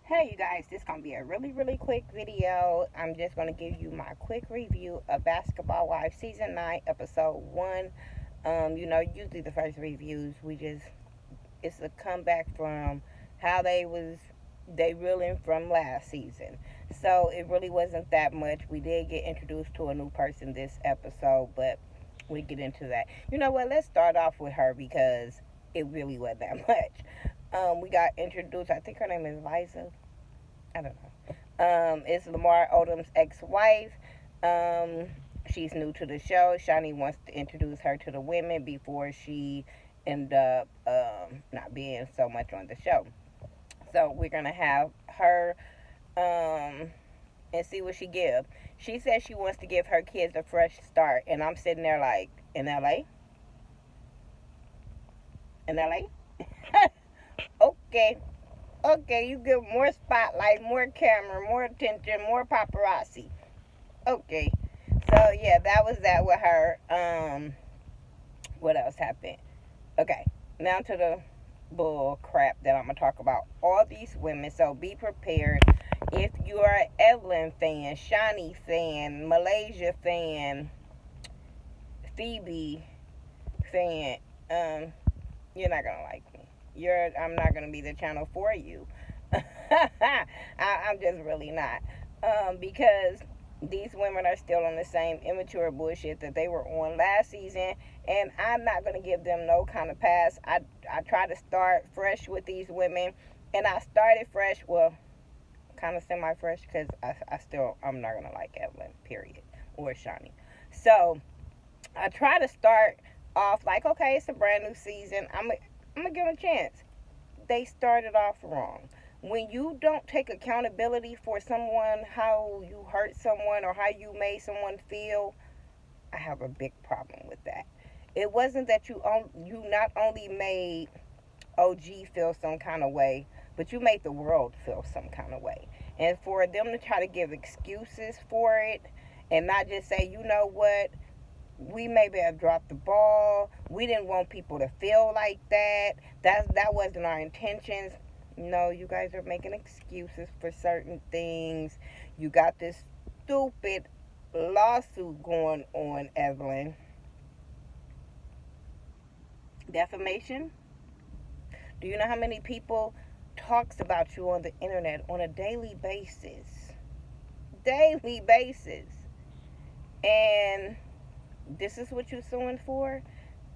Hey you guys, this is going to be a really quick video. I'm just going to give you my quick review of Basketball Wives Season 9, Episode 1. Usually the first reviews, it's a comeback from how they reeling from last season. So it really wasn't that much. We did get introduced to a new person this episode, but we get into that. You know what, let's start off with her because it really wasn't that much. We got introduced, I think her name is Liza. I don't know. It's Lamar Odom's ex-wife. Um, she's new to the show. Shani wants to introduce her to the women before she end up not being so much on the show. So we're gonna have her and see what she gives. She says she wants to give her kids a fresh start, and I'm sitting there like, in LA, in LA. Okay, okay, you give more spotlight, more camera, more attention, more paparazzi. Okay. So yeah, that was that with her. What else happened? Okay. Now to the bull crap that I'm gonna talk about. All these women, so be prepared. If you are an Evelyn fan, Shani fan, Malaysia fan, Phoebe fan, you're not gonna like me. I'm not gonna be the channel for you. I'm just really not. Because these women are still on the same immature bullshit that they were on last season, and I'm not gonna give them no kind of pass. I try to start fresh with these women, and I started fresh, well, kind of semi-fresh, because I'm not gonna like Evelyn, period, or Shani. So I try to start off like, okay, it's a brand new season. I'm gonna give them a chance. They started off wrong. When you don't take accountability for someone, how you hurt someone or how you made someone feel, I have a big problem with that. It wasn't that you not only made OG feel some kind of way, but you made the world feel some kind of way. And for them to try to give excuses for it and not just say, you know what, we maybe have dropped the ball. We didn't want people to feel like that. That wasn't our intentions. No, you guys are making excuses for certain things. You got this stupid lawsuit going on, Evelyn. Defamation. Do you know how many people talks about you on the internet on a daily basis? Daily basis. And this is what you're suing for?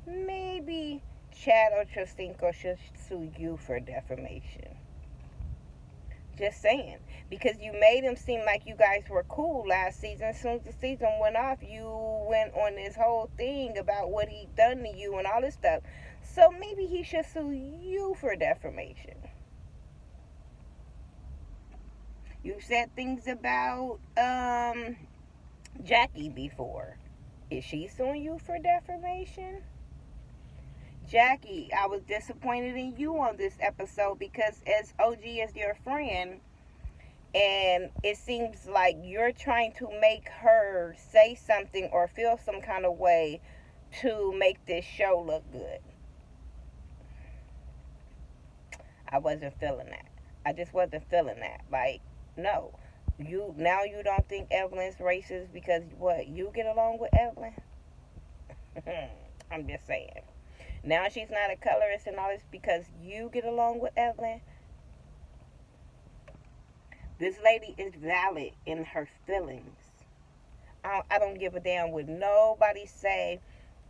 Maybe Chad Ochocinco should sue you for defamation. Just saying. Because you made him seem like you guys were cool last season. As soon as the season went off, you went on this whole thing about what he done to you and all this stuff. So maybe he should sue you for defamation. You said things about Jackie before. Is she suing you for defamation? Jackie, I was disappointed in you on this episode because as OG is your friend, and it seems like you're trying to make her say something or feel some kind of way to make this show look good. I wasn't feeling that. I just wasn't feeling that. Like, no. You don't think Evelyn's racist because what, you get along with Evelyn? I'm just saying. Now she's not a colorist and all this because you get along with Evelyn. This lady is valid in her feelings. I don't give a damn what nobody say.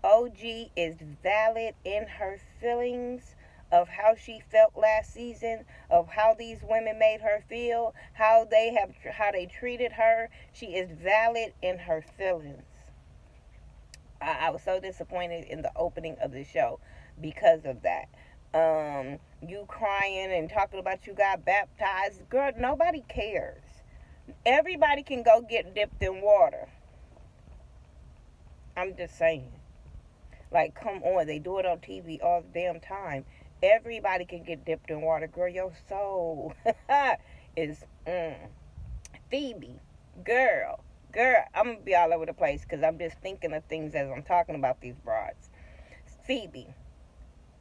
OG is valid in her feelings of how she felt last season, of how these women made her feel, how they treated her. She is valid in her feelings. I was so disappointed in the opening of the show because of that. You crying and talking about you got baptized. Girl, nobody cares. Everybody can go get dipped in water. I'm just saying. Like, come on. They do it on TV all the damn time. Everybody can get dipped in water. Girl, your soul is, Phoebe. Girl, I'm going to be all over the place because I'm just thinking of things as I'm talking about these broads. Phoebe,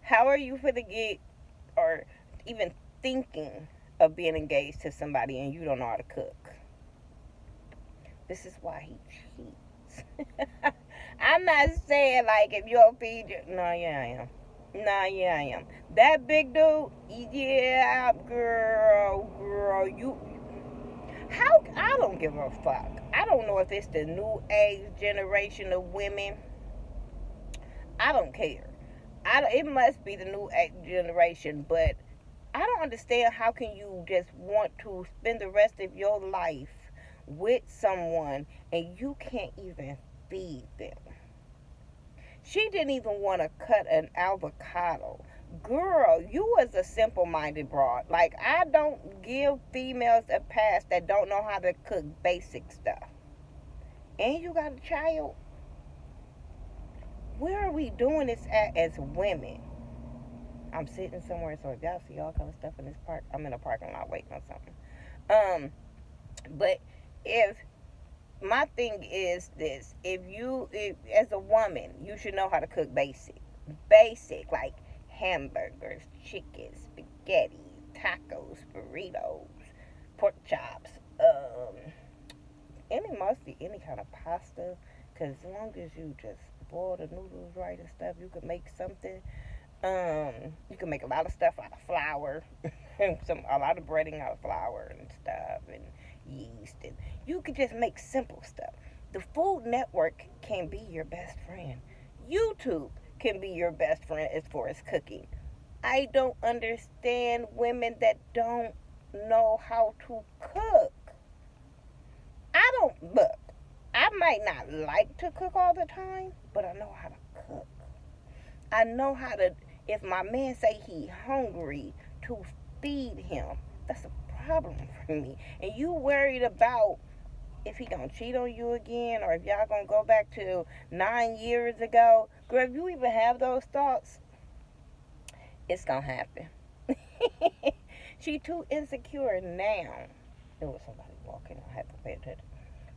how are you for the get or even thinking of being engaged to somebody and you don't know how to cook. This is why he cheats. I'm not saying like if you'll feed you. No, yeah, I am. No, yeah, I am. That big dude, yeah, girl, you. How? I don't give a fuck. I don't know if it's the new age generation of women. I don't care. It must be the new age generation, but I don't understand how can you just want to spend the rest of your life with someone and you can't even feed them. She didn't even want to cut an avocado. Girl, you was a simple-minded broad. Like, I don't give females a pass that don't know how to cook basic stuff. And you got a child. Where are we doing this at as women? I'm sitting somewhere, so if y'all see all kind of stuff in this park, I'm in a parking lot waiting on something. But if my thing is this, if as a woman, you should know how to cook basic, like hamburgers, chicken, spaghetti, tacos, burritos, pork chops, mostly any kind of pasta, because as long as you just boil the noodles right and stuff, you can make something. You can make a lot of stuff out of flour, a lot of breading out of flour and stuff, and yeast, and you could just make simple stuff. The Food Network can be your best friend. YouTube can be your best friend as far as cooking. I don't understand women that don't know how to cook. Look, I might not like to cook all the time, but I know how to cook. I know how to, if my man say he hungry, to feed him. That's a problem for me. And you worried about if he gonna cheat on you again, or if y'all gonna go back to 9 years ago. Girl, if you even have those thoughts, it's gonna happen. She too insecure now. There was somebody walking, I had to pay attention.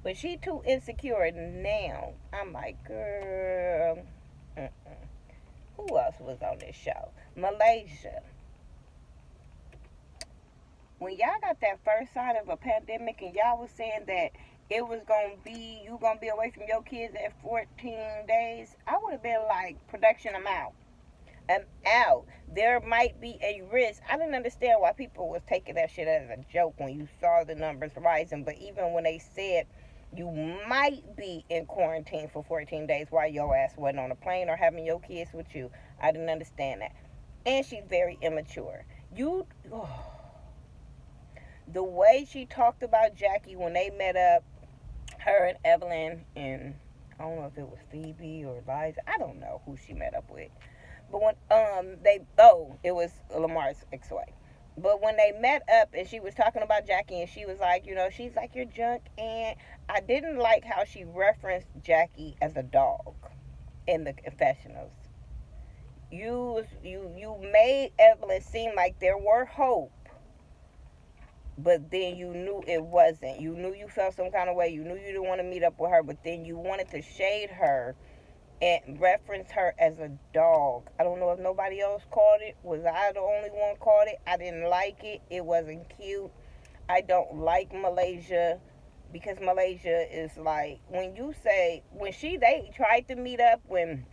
But she too insecure now. I'm like, girl, who else was on this show? Malaysia. When y'all got that first sign of a pandemic and y'all was saying that it was gonna be, you gonna be away from your kids at 14 days, I would have been like, production, I'm out. I'm out. There might be a risk. I didn't understand why people was taking that shit as a joke when you saw the numbers rising, but even when they said you might be in quarantine for 14 days while your ass wasn't on a plane or having your kids with you, I didn't understand that. And she's very immature. The way she talked about Jackie when they met up, her and Evelyn, and I don't know if it was Phoebe or Liza, I don't know who she met up with. But when it was Lamar's ex-wife. But when they met up and she was talking about Jackie and she was like, she's like your junk, and I didn't like how she referenced Jackie as a dog in the confessionals. You made Evelyn seem like there were hope, but then you knew it wasn't. You knew you felt some kind of way. You knew you didn't want to meet up with her, but then you wanted to shade her and reference her as a dog. I don't know if nobody else called it. Was I the only one called it? I didn't like it. It wasn't cute. I don't like Malaysia, because Malaysia is like, when they tried to meet up, when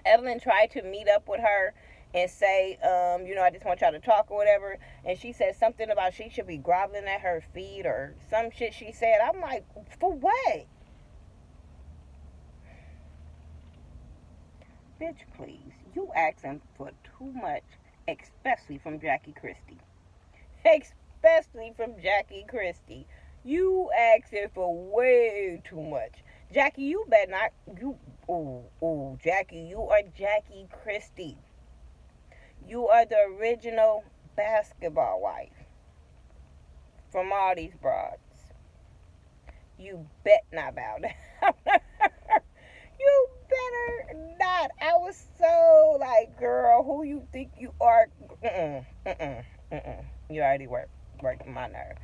Evelyn tried to meet up with her and say, I just want y'all to talk or whatever, and she said something about she should be groveling at her feet or some shit she said. I'm like, for what? Bitch, please. You asking for too much, especially from Jackie Christie. Especially from Jackie Christie. You asking for way too much. Jackie, you better not. Jackie, you are Jackie Christie. You are the original basketball wife from all these broads. You bet not bow down. You better not. I was so like, girl, who you think you are? You already working my nerve.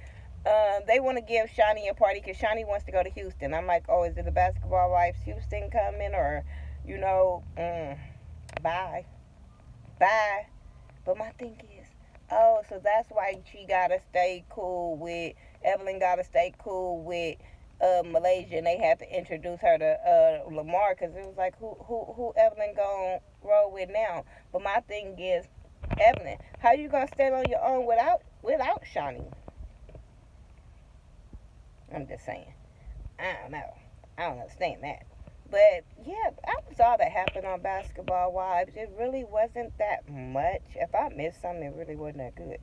They want to give Shawnee a party because Shawnee wants to go to Houston. I'm like, oh, is it a basketball wife's Houston coming, or, bye. But my thing is, Oh, so that's why she gotta stay cool with Evelyn. Gotta stay cool with Malaysia, and they had to introduce her to Lamar because it was like who Evelyn gonna roll with now? But my thing is, Evelyn, how you gonna stand on your own without Shawnee? I'm just saying. I don't know. I don't understand that. But yeah, that was all that happened on Basketball Wives. It really wasn't that much. If I missed something, it really wasn't that good.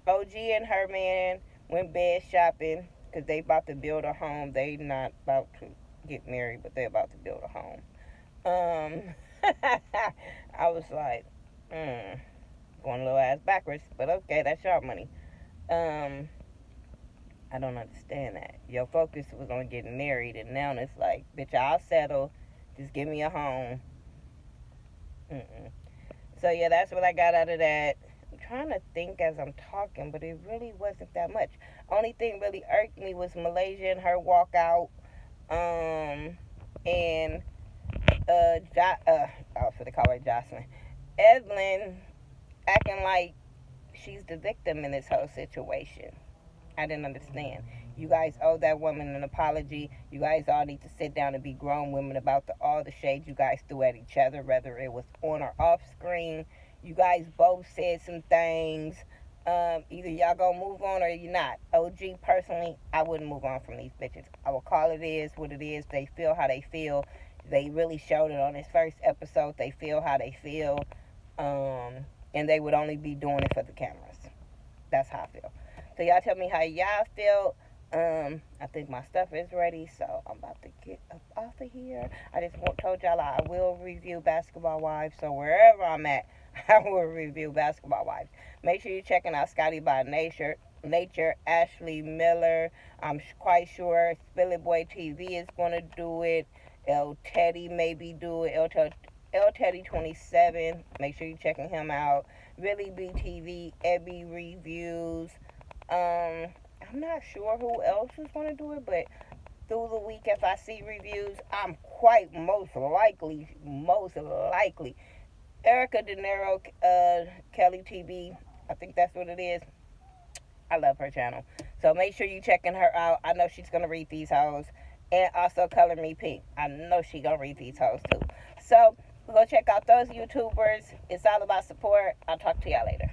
OG and her man went bed shopping because they about to build a home. They not about to get married, but they about to build a home. I was like, going a little ass backwards, but okay, that's your money. Um, I don't understand that. Your focus was on getting married, and now it's like, bitch, I'll settle. Just give me a home. Mm-mm. So yeah, that's what I got out of that. I'm trying to think as I'm talking, but it really wasn't that much. Only thing really irked me was Malaysia and her walkout. And oh, so they call her Jocelyn. Evelyn acting like she's the victim in this whole situation. I didn't understand. You guys owe that woman an apology. You guys all need to sit down and be grown women about all the shade you guys threw at each other, whether it was on or off screen. You guys both said some things. Either y'all gonna move on or you're not. OG, personally, I wouldn't move on from these bitches. I will call it is what it is. They feel how they feel. They really showed it on this first episode. They feel how they feel. And they would only be doing it for the cameras. That's how I feel. So y'all tell me how y'all feel. I think my stuff is ready, so I'm about to get up off of here. I just told y'all I will review Basketball Wives, so wherever I'm at, I will review Basketball Wives. Make sure you're checking out Scotty by Nature, Ashley Miller. I'm quite sure Spilly Boy TV is going to do it. El Teddy maybe do it. El Teddy 27. Make sure you're checking him out. Really BTV, Ebby Reviews. I'm not sure who else is going to do it, but through the week, if I see reviews, I'm quite most likely, Erica De Niro, Kelly TV. I think that's what it is. I love her channel. So make sure you checking her out. I know she's going to read these hoes. And also Color Me Pink. I know she going to read these hoes too. So go check out those YouTubers. It's all about support. I'll talk to y'all later.